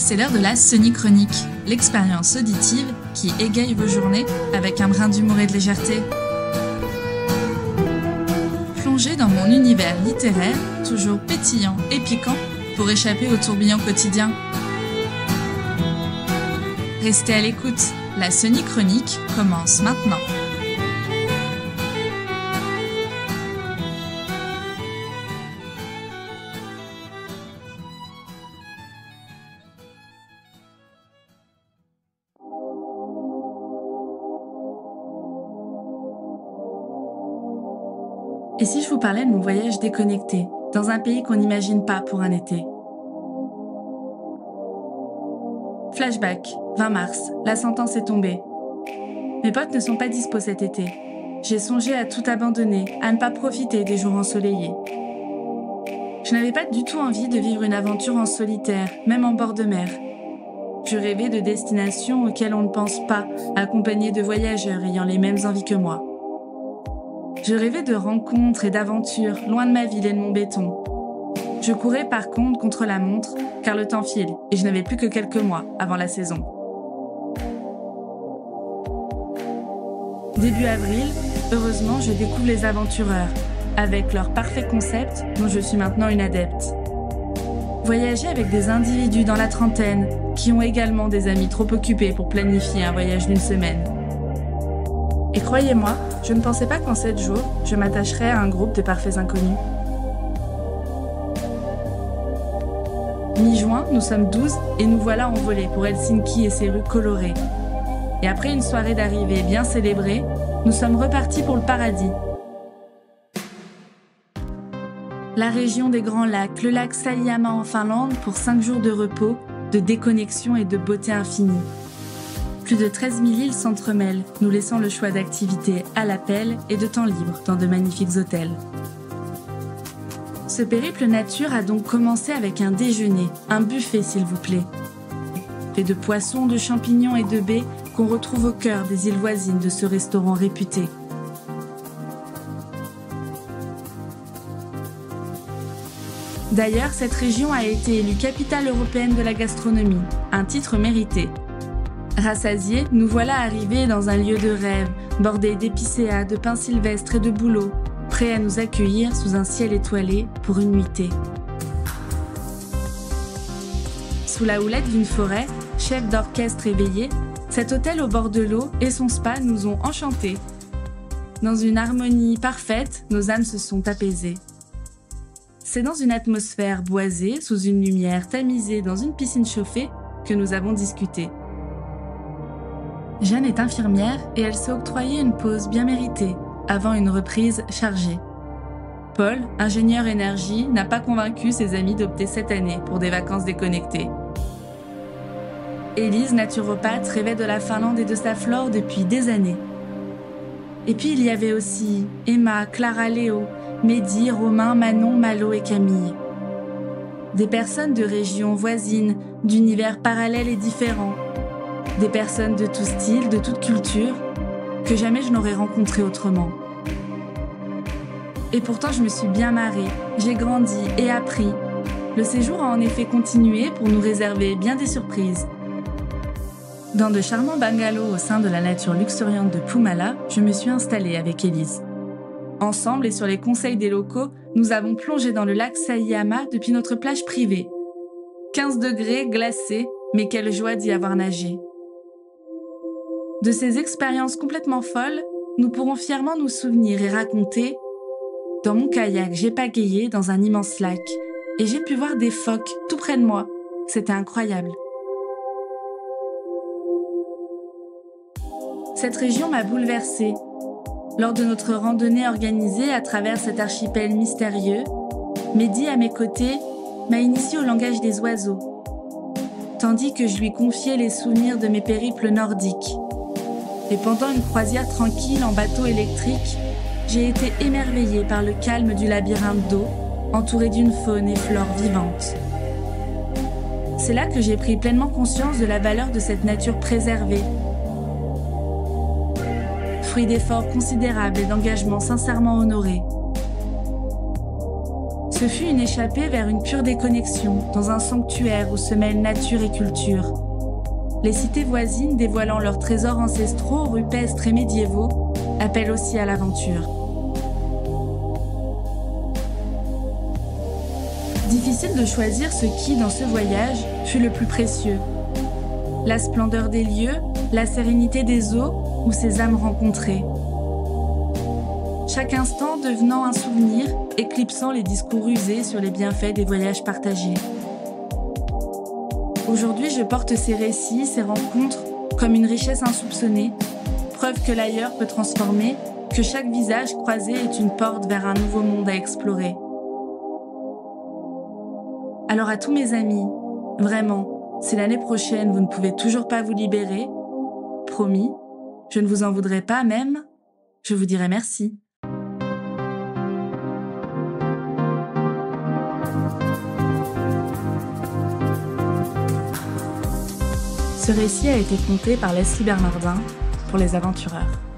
C'est l'heure de la Sony-Chronique, l'expérience auditive qui égaye vos journées avec un brin d'humour et de légèreté. Plongez dans mon univers littéraire, toujours pétillant et piquant, pour échapper au tourbillon quotidien. Restez à l'écoute, la Sony-Chronique commence maintenant. Et si je vous parlais de mon voyage déconnecté, dans un pays qu'on n'imagine pas pour un été? Flashback, 20 mars, la sentence est tombée. Mes potes ne sont pas dispo cet été. J'ai songé à tout abandonner, à ne pas profiter des jours ensoleillés. Je n'avais pas du tout envie de vivre une aventure en solitaire, même en bord de mer. Je rêvais de destinations auxquelles on ne pense pas, accompagnées de voyageurs ayant les mêmes envies que moi. Je rêvais de rencontres et d'aventures, loin de ma ville et de mon béton. Je courais par contre la montre, car le temps file, et je n'avais plus que quelques mois avant la saison. Début avril, heureusement, je découvre les aventureurs, avec leur parfait concept dont je suis maintenant une adepte. Voyager avec des individus dans la trentaine, qui ont également des amis trop occupés pour planifier un voyage d'une semaine. Et croyez-moi, je ne pensais pas qu'en 7 jours, je m'attacherais à un groupe de parfaits inconnus. Mi-juin, nous sommes 12 et nous voilà envolés pour Helsinki et ses rues colorées. Et après une soirée d'arrivée bien célébrée, nous sommes repartis pour le paradis. La région des Grands Lacs, le lac Saimaa en Finlande pour 5 jours de repos, de déconnexion et de beauté infinie. Plus de 13 000 îles s'entremêlent, nous laissant le choix d'activités à l'appel et de temps libre dans de magnifiques hôtels. Ce périple nature a donc commencé avec un déjeuner, un buffet s'il vous plaît. Fait de poissons, de champignons et de baies qu'on retrouve au cœur des îles voisines de ce restaurant réputé. D'ailleurs, cette région a été élue capitale européenne de la gastronomie, un titre mérité. Rassasiés, nous voilà arrivés dans un lieu de rêve, bordé d'épicéas, de pain sylvestre et de bouleaux, prêts à nous accueillir sous un ciel étoilé pour une nuitée. Sous la houlette d'une forêt, chef d'orchestre éveillé, cet hôtel au bord de l'eau et son spa nous ont enchantés. Dans une harmonie parfaite, nos âmes se sont apaisées. C'est dans une atmosphère boisée, sous une lumière tamisée dans une piscine chauffée, que nous avons discuté. Jeanne est infirmière et elle s'est octroyée une pause bien méritée, avant une reprise chargée. Paul, ingénieur énergie, n'a pas convaincu ses amis d'opter cette année pour des vacances déconnectées. Élise, naturopathe, rêvait de la Finlande et de sa flore depuis des années. Et puis il y avait aussi Emma, Clara, Léo, Mehdi, Romain, Manon, Malo et Camille. Des personnes de régions voisines, d'univers parallèles et différents. Des personnes de tout style, de toute culture, que jamais je n'aurais rencontrées autrement. Et pourtant je me suis bien marrée, j'ai grandi et appris. Le séjour a en effet continué pour nous réserver bien des surprises. Dans de charmants bungalows au sein de la nature luxuriante de Puumala, je me suis installée avec Élise. Ensemble et sur les conseils des locaux, nous avons plongé dans le lac Saimaa depuis notre plage privée. 15 degrés, glacé, mais quelle joie d'y avoir nagé. De ces expériences complètement folles, nous pourrons fièrement nous souvenir et raconter « Dans mon kayak, j'ai pagayé dans un immense lac et j'ai pu voir des phoques tout près de moi. C'était incroyable. » Cette région m'a bouleversée. Lors de notre randonnée organisée à travers cet archipel mystérieux, Mehdi, à mes côtés, m'a initiée au langage des oiseaux, tandis que je lui confiais les souvenirs de mes périples nordiques. Et pendant une croisière tranquille en bateau électrique, j'ai été émerveillée par le calme du labyrinthe d'eau, entouré d'une faune et flore vivantes. C'est là que j'ai pris pleinement conscience de la valeur de cette nature préservée, fruit d'efforts considérables et d'engagements sincèrement honorés. Ce fut une échappée vers une pure déconnexion, dans un sanctuaire où se mêlent nature et culture. Les cités voisines dévoilant leurs trésors ancestraux, rupestres et médiévaux, appellent aussi à l'aventure. Difficile de choisir ce qui, dans ce voyage, fut le plus précieux. La splendeur des lieux, la sérénité des eaux ou ces âmes rencontrées. Chaque instant devenant un souvenir, éclipsant les discours usés sur les bienfaits des voyages partagés. Aujourd'hui, je porte ces récits, ces rencontres, comme une richesse insoupçonnée, preuve que l'ailleurs peut transformer, que chaque visage croisé est une porte vers un nouveau monde à explorer. Alors à tous mes amis, vraiment, si l'année prochaine vous ne pouvez toujours pas vous libérer, promis, je ne vous en voudrais pas, même, je vous dirai merci. Ce récit a été conté par Leslie Bernardin pour Les Aventureurs.